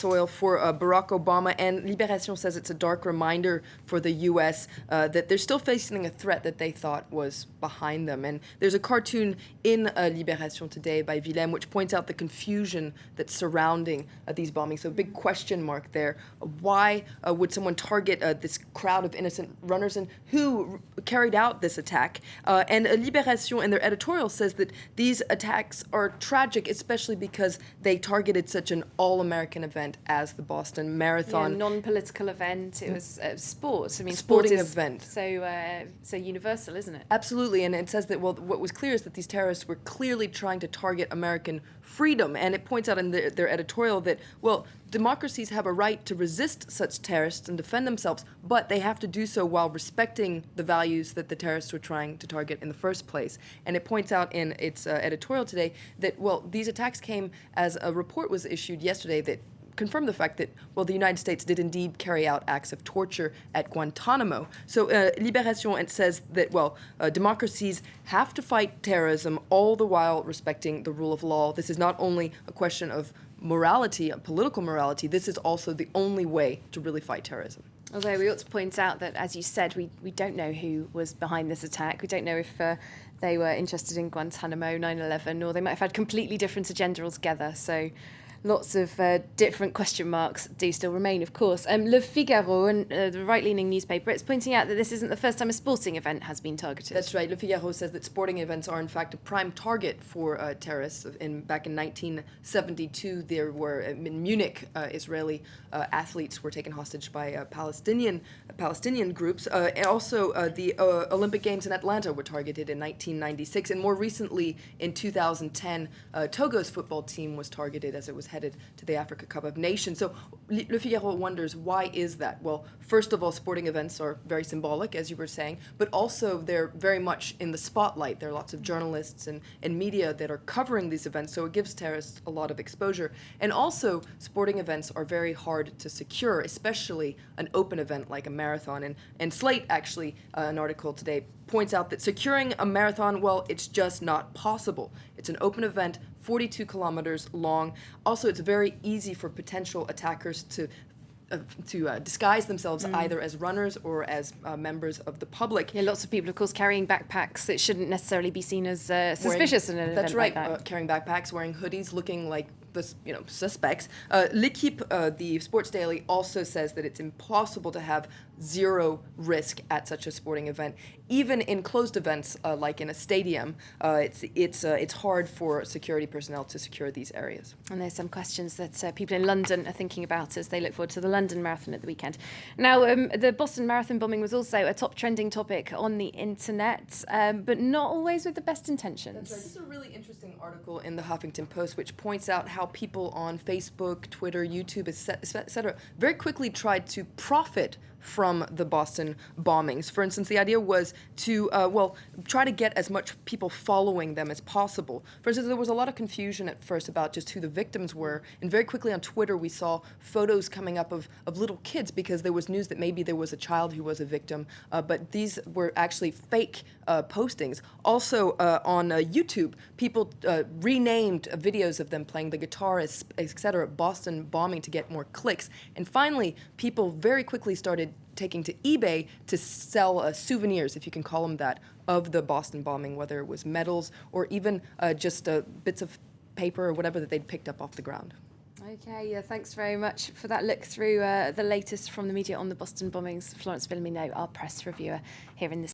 soil for Barack Obama, and Libération says it's a dark reminder for the U.S. That they're still facing a threat that they thought was behind them. And there's a cartoon in Libération today by Villem which points out the confusion that's surrounding these bombings. So a big question mark there. Why would someone target this crowd of innocent runners, and who carried out this attack? And Libération in their editorial says that these attacks are tragic, especially because they targeted such an all-American event as the Boston Marathon. Yeah, non-political event. It was sports. I mean, sporting sport is event. So universal, isn't it? Absolutely, and it says that, well, what was clear is that these terrorists were clearly trying to target American freedom, and it points out in their editorial that, well, democracies have a right to resist such terrorists and defend themselves, but they have to do so while respecting the values that the terrorists were trying to target in the first place. And it points out in its editorial today that, well, these attacks came as a report was issued yesterday that confirmed the fact that, well, the United States did indeed carry out acts of torture at Guantanamo. So Libération, it says that, well, democracies have to fight terrorism all the while respecting the rule of law. This is not only a question of morality, political morality, this is also the only way to really fight terrorism. Although we ought to point out that, as you said, we don't know who was behind this attack. We don't know if they were interested in Guantanamo, 9/11, or they might have had completely different agenda altogether. So lots of different question marks do still remain, of course. Le Figaro, and the right-leaning newspaper, it's pointing out that this isn't the first time a sporting event has been targeted. That's right. Le Figaro says that sporting events are, in fact, a prime target for terrorists. Back in 1972, there were, in Munich, Israeli athletes were taken hostage by Palestinian groups. And also, the Olympic Games in Atlanta were targeted in 1996. And more recently, in 2010, Togo's football team was targeted as it was headed to the Africa Cup of Nations. So Le Figaro wonders, why is that? Well, first of all, sporting events are very symbolic, as you were saying, but also they're very much in the spotlight. There are lots of journalists and media that are covering these events, so it gives terrorists a lot of exposure. And also, sporting events are very hard to secure, especially an open event like a marathon. And Slate, actually, an article today, points out that securing a marathon, well, it's just not possible. It's an open event, 42 kilometers long. Also, it's very easy for potential attackers to disguise themselves either as runners or as members of the public. Yeah, lots of people, of course, carrying backpacks that shouldn't necessarily be seen as suspicious in an event like that. That's right, carrying backpacks, wearing hoodies, looking like the suspects. L'Equipe, the sports daily, also says that it's impossible to have zero risk at such a sporting event. Even in closed events, like in a stadium, it's hard for security personnel to secure these areas. And there's some questions that people in London are thinking about as they look forward to the London Marathon at the weekend. Now, the Boston Marathon bombing was also a top trending topic on the internet, but not always with the best intentions. That's right. This is a really interesting article in the Huffington Post, which points out how people on Facebook, Twitter, YouTube, etc., very quickly tried to profit from the Boston bombings. For instance, the idea was to, try to get as much people following them as possible. For instance, there was a lot of confusion at first about just who the victims were, and very quickly on Twitter we saw photos coming up of little kids because there was news that maybe there was a child who was a victim, but these were actually fake postings. Also, on YouTube, people renamed videos of them playing the guitar, etc., Boston bombing, to get more clicks. And finally, people very quickly started taking to eBay to sell souvenirs, if you can call them that, of the Boston bombing, whether it was medals or even just bits of paper or whatever that they'd picked up off the ground. Okay, yeah, thanks very much for that look through the latest from the media on the Boston bombings. Florence VILLEMINOT, our press reviewer here in this